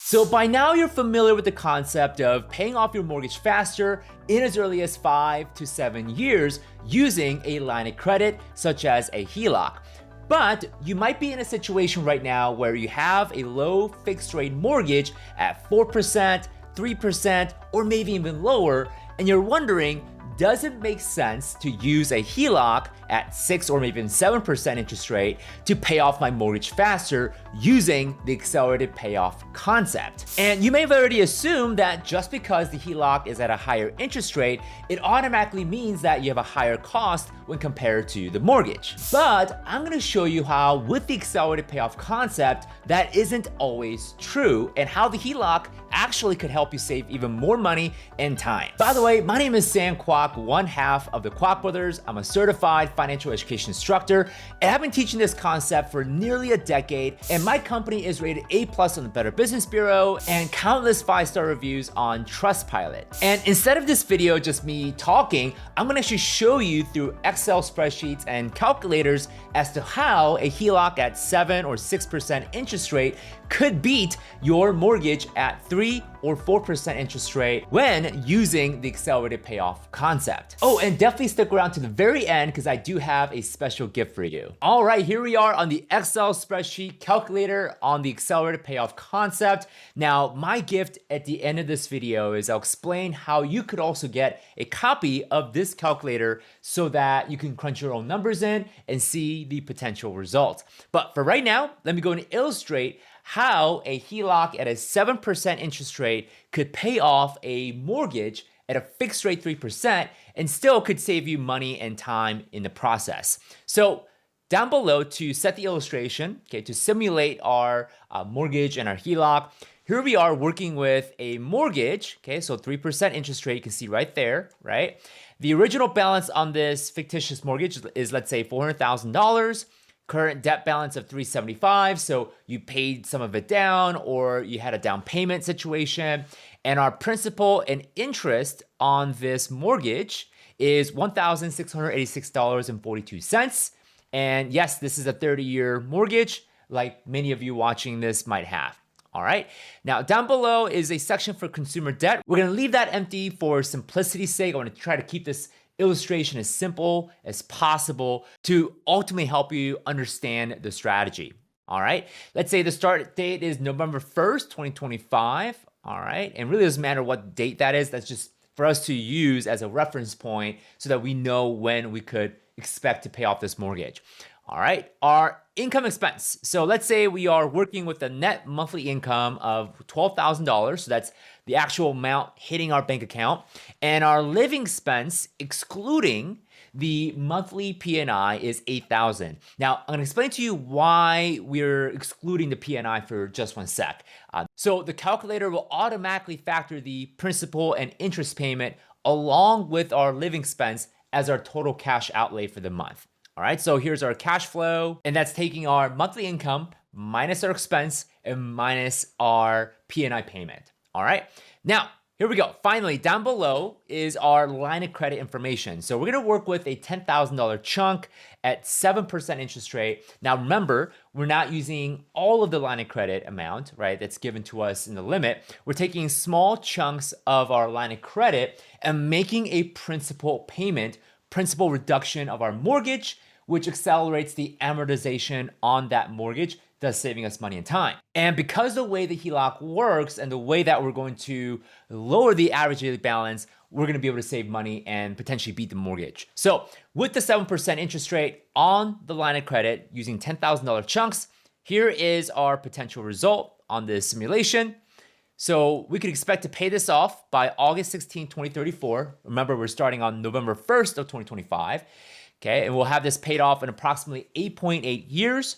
So by now you're familiar with the concept of paying off your mortgage faster in as early as 5 to 7 years using a line of credit such as a HELOC. But you might be in a situation right now where you have a low fixed rate mortgage at 4%, 3%, or maybe even lower, and you're wondering, does it make sense to use a HELOC at 6 or maybe even 7% interest rate to pay off my mortgage faster using the accelerated payoff concept? And you may have already assumed that just because the HELOC is at a higher interest rate, it automatically means that you have a higher cost when compared to the mortgage. But I'm gonna show you how, with the accelerated payoff concept, that isn't always true, and how the HELOC actually could help you save even more money and time. By the way, my name is Sam Kwok, one half of the Kwok Brothers. I'm a certified financial education instructor, and I've been teaching this concept for nearly a decade, and my company is rated A+ on the Better Business Bureau and countless 5-star reviews on Trustpilot. And instead of this video just me talking, I'm gonna actually show you through Excel spreadsheets and calculators as to how a HELOC at 7 or 6% interest rate could beat your mortgage at 3 or 4% interest rate when using the accelerated payoff concept. Oh, and definitely stick around to the very end because I do have a special gift for you. All right, here we are on the Excel spreadsheet calculator on the accelerated payoff concept. Now, my gift at the end of this video is I'll explain how you could also get a copy of this calculator so that you can crunch your own numbers in and see the potential results. But for right now, let me go and illustrate how a HELOC at a 7% interest rate could pay off a mortgage at a fixed rate 3% and still could save you money and time in the process. So down below, to set the illustration, okay, to simulate our mortgage and our HELOC, here we are working with a mortgage, okay, so 3% interest rate, you can see right there, right? The original balance on this fictitious mortgage is, let's say, $400,000. Current debt balance of $375,000, so you paid some of it down or you had a down payment situation. And our principal and interest on this mortgage is $1,686.42. And yes, this is a 30-year mortgage like many of you watching this might have. All right, now down below is a section for consumer debt. We're gonna leave that empty for simplicity's sake. I wanna try to keep this illustration as simple as possible to ultimately help you understand the strategy. All right, let's say the start date is November 1st, 2025. All right, and really doesn't matter what date that is. That's just for us to use as a reference point so that we know when we could expect to pay off this mortgage. All right, our income expense. So let's say we are working with a net monthly income of $12,000. So that's the actual amount hitting our bank account. And our living expense, excluding the monthly P&I, is $8,000. Now, I'm gonna explain to you why we're excluding the P&I for just one sec. So the calculator will automatically factor the principal and interest payment along with our living expense as our total cash outlay for the month. All right, so here's our cash flow, and that's taking our monthly income minus our expense and minus our P&I payment. All right, now here we go. Finally, down below is our line of credit information. So we're gonna work with a $10,000 chunk at 7% interest rate. Now remember, we're not using all of the line of credit amount, right, that's given to us in the limit. We're taking small chunks of our line of credit and making a principal payment, principal reduction of our mortgage, which accelerates the amortization on that mortgage, thus saving us money and time. And because the way the HELOC works and the way that we're going to lower the average daily balance, we're gonna be able to save money and potentially beat the mortgage. So with the 7% interest rate on the line of credit using $10,000 chunks, here is our potential result on this simulation. So we could expect to pay this off by August 16, 2034. Remember, we're starting on November 1st of 2025. Okay, and we'll have this paid off in approximately 8.8 years.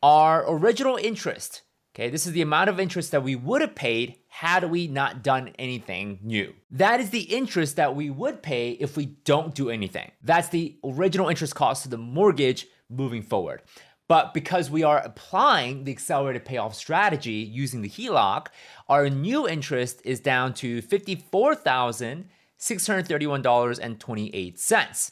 Our original interest, okay, this is the amount of interest that we would have paid had we not done anything new. That is the interest that we would pay if we don't do anything. That's the original interest cost of the mortgage moving forward. But because we are applying the accelerated payoff strategy using the HELOC, our new interest is down to $54,631.28.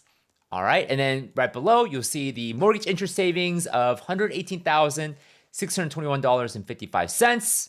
All right, and then right below, you'll see the mortgage interest savings of $118,621.55.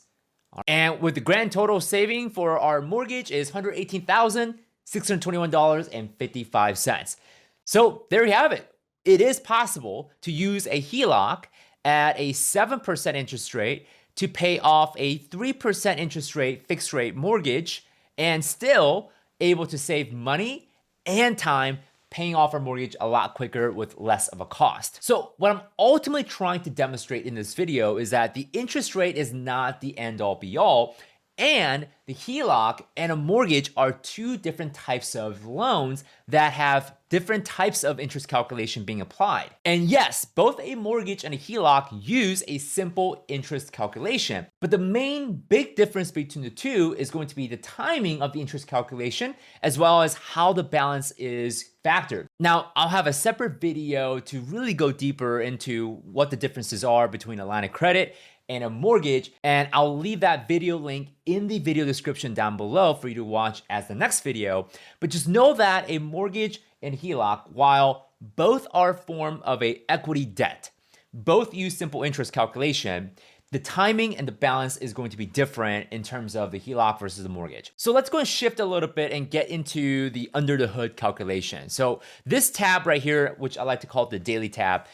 And with the grand total saving for our mortgage is $118,621.55. So there you have it. It is possible to use a HELOC at a 7% interest rate to pay off a 3% interest rate fixed rate mortgage and still able to save money and time paying off our mortgage a lot quicker with less of a cost. So what I'm ultimately trying to demonstrate in this video is that the interest rate is not the end all be all, and the HELOC and a mortgage are two different types of loans that have different types of interest calculation being applied. And yes, both a mortgage and a HELOC use a simple interest calculation, but the main big difference between the two is going to be the timing of the interest calculation as well as how the balance is factored. Now, I'll have a separate video to really go deeper into what the differences are between a line of credit and a mortgage, and I'll leave that video link in the video description down below for you to watch as the next video. But just know that a mortgage and HELOC, while both are a form of a equity debt, both use simple interest calculation, the timing and the balance is going to be different in terms of the HELOC versus the mortgage. So let's go and shift a little bit and get into the under the hood calculation. So this tab right here, which I like to call the daily tab.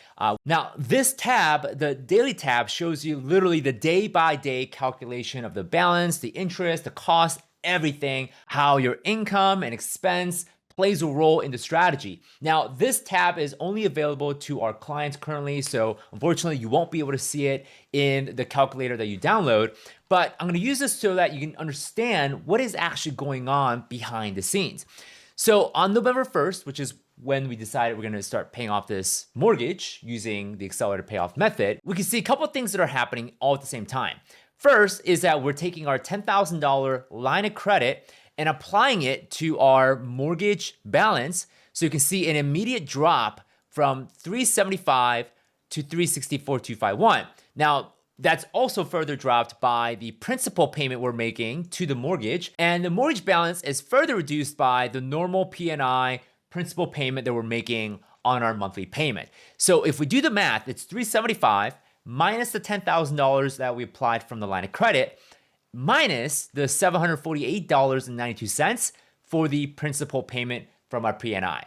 Now this tab, the daily tab, shows you literally the day by day calculation of the balance, the interest, the cost, everything, how your income and expense plays a role in the strategy. Now, this tab is only available to our clients currently, so unfortunately, you won't be able to see it in the calculator that you download, but I'm gonna use this so that you can understand what is actually going on behind the scenes. So on November 1st, which is when we decided we're gonna start paying off this mortgage using the accelerated payoff method, we can see a couple of things that are happening all at the same time. First is that we're taking our $10,000 line of credit and applying it to our mortgage balance. So you can see an immediate drop from 375 to 364,251. Now, that's also further dropped by the principal payment we're making to the mortgage, and the mortgage balance is further reduced by the normal P&I principal payment that we're making on our monthly payment. So if we do the math, it's 375 minus the $10,000 that we applied from the line of credit, minus the $748.92 for the principal payment from our P&I.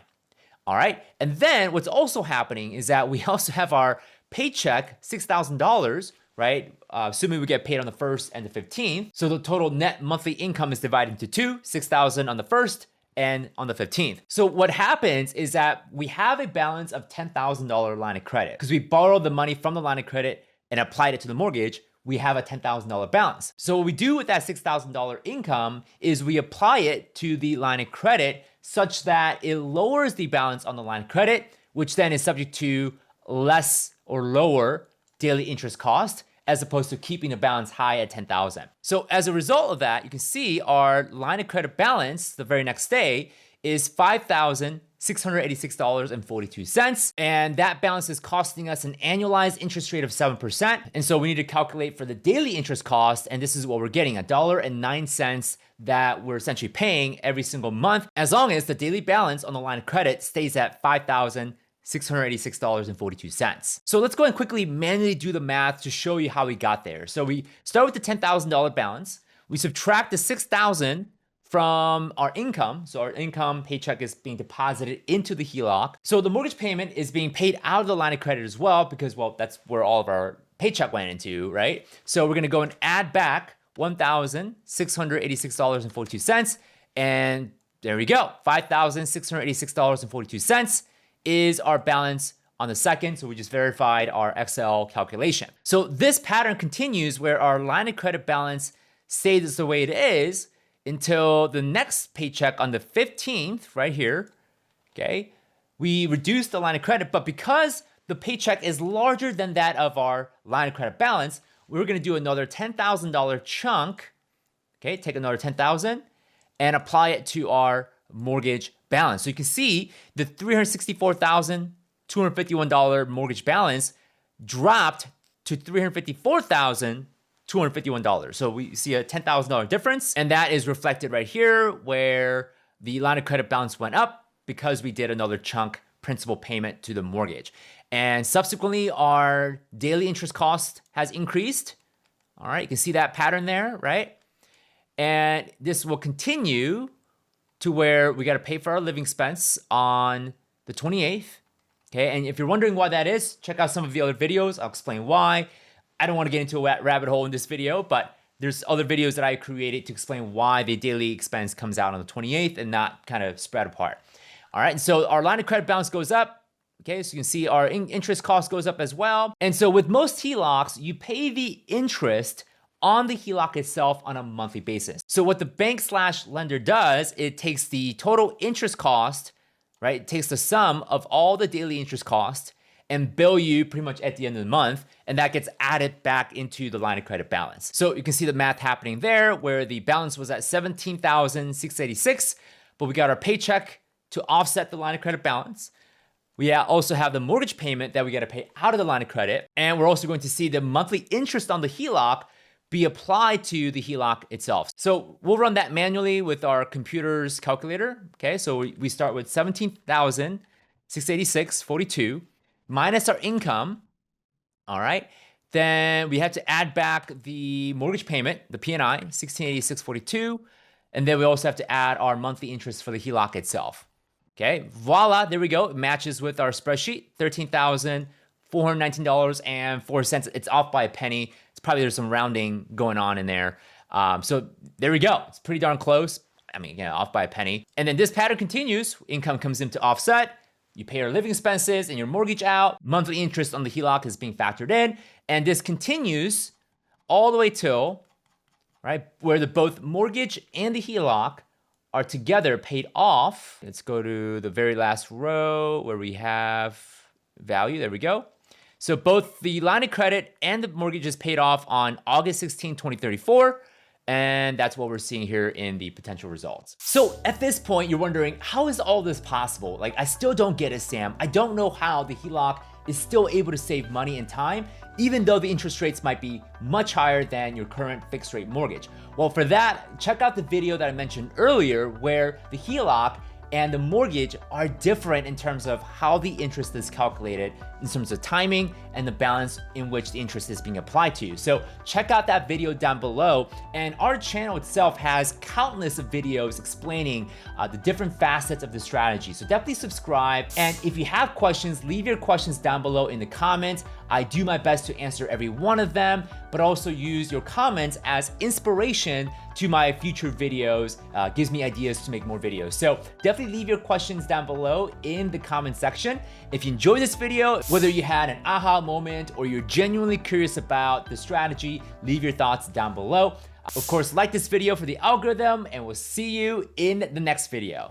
All right, and then what's also happening is that we also have our paycheck, $6,000, right? Assuming we get paid on the 1st and the 15th. So the total net monthly income is divided into two, $6,000 on the 1st and on the 15th. So what happens is that we have a balance of $10,000 line of credit because we borrowed the money from the line of credit and applied it to the mortgage. We have a $10,000 balance. So what we do with that $6,000 income is we apply it to the line of credit such that it lowers the balance on the line of credit, which then is subject to less or lower daily interest cost as opposed to keeping the balance high at $10,000. So as a result of that, you can see our line of credit balance the very next day is $5,686.42. And that balance is costing us an annualized interest rate of 7%. And so we need to calculate for the daily interest cost. And this is what we're getting, $1.09 that we're essentially paying every single month, as long as the daily balance on the line of credit stays at $5,686.42. So let's go and quickly manually do the math to show you how we got there. So we start with the $10,000 balance. We subtract the $6,000 from our income. So our income paycheck is being deposited into the HELOC. So the mortgage payment is being paid out of the line of credit as well, because, well, that's where all of our paycheck went into, right? So we're gonna go and add back $1,686.42. And there we go, $5,686.42 is our balance on the 2nd. So we just verified our Excel calculation. So this pattern continues where our line of credit balance stays the way it is until the next paycheck on the 15th, right here, okay? We reduce the line of credit, but because the paycheck is larger than that of our line of credit balance, we're gonna do another $10,000 chunk, okay? Take another $10,000 and apply it to our mortgage balance. So you can see the $364,251 mortgage balance dropped to $354,251. So we see a $10,000 difference, and that is reflected right here where the line of credit balance went up because we did another chunk principal payment to the mortgage. And subsequently, our daily interest cost has increased. All right, you can see that pattern there, right? And this will continue to where we got to pay for our living expense on the 28th. Okay, and if you're wondering why that is, check out some of the other videos. I'll explain why. I don't want to get into a rabbit hole in this video, but there's other videos that I created to explain why the daily expense comes out on the 28th and not kind of spread apart. All right, and so our line of credit balance goes up. Okay, so you can see our interest cost goes up as well. And so with most HELOCs, you pay the interest on the HELOC itself on a monthly basis. So what the bank/lender does, it takes the total interest cost, right? It takes the sum of all the daily interest costs and bill you pretty much at the end of the month, and that gets added back into the line of credit balance. So you can see the math happening there, where the balance was at $17,686, but we got our paycheck to offset the line of credit balance. We also have the mortgage payment that we got to pay out of the line of credit, and we're also going to see the monthly interest on the HELOC be applied to the HELOC itself. So we'll run that manually with our computer's calculator. Okay, so we start with $17,686.42 minus our income. All right, then we have to add back the mortgage payment, the P&I, $1,686.42, and then we also have to add our monthly interest for the HELOC itself. Okay, voila, there we go. It matches with our spreadsheet, $13,419.04. It's off by a penny. It's probably there's some rounding going on in there. So there we go. It's pretty darn close. I mean, yeah, off by a penny. And then this pattern continues. Income comes into offset. You pay your living expenses and your mortgage out. Monthly interest on the HELOC is being factored in. And this continues all the way till, right, where both mortgage and the HELOC are together paid off. Let's go to the very last row where we have value. There we go. So both the line of credit and the mortgage is paid off on August 16, 2034. And that's what we're seeing here in the potential results. So at this point, you're wondering, how is all this possible? Like, I still don't get it, Sam. I don't know how the HELOC is still able to save money and time, even though the interest rates might be much higher than your current fixed rate mortgage. Well, for that, check out the video that I mentioned earlier where the HELOC and the mortgage are different in terms of how the interest is calculated in terms of timing and the balance in which the interest is being applied to. So check out that video down below. And our channel itself has countless of videos explaining the different facets of the strategy. So definitely subscribe. And if you have questions, leave your questions down below in the comments. I do my best to answer every one of them, but also use your comments as inspiration to my future videos, gives me ideas to make more videos. So definitely leave your questions down below in the comment section. If you enjoyed this video, whether you had an aha moment or you're genuinely curious about the strategy, leave your thoughts down below. Of course, like this video for the algorithm, and we'll see you in the next video.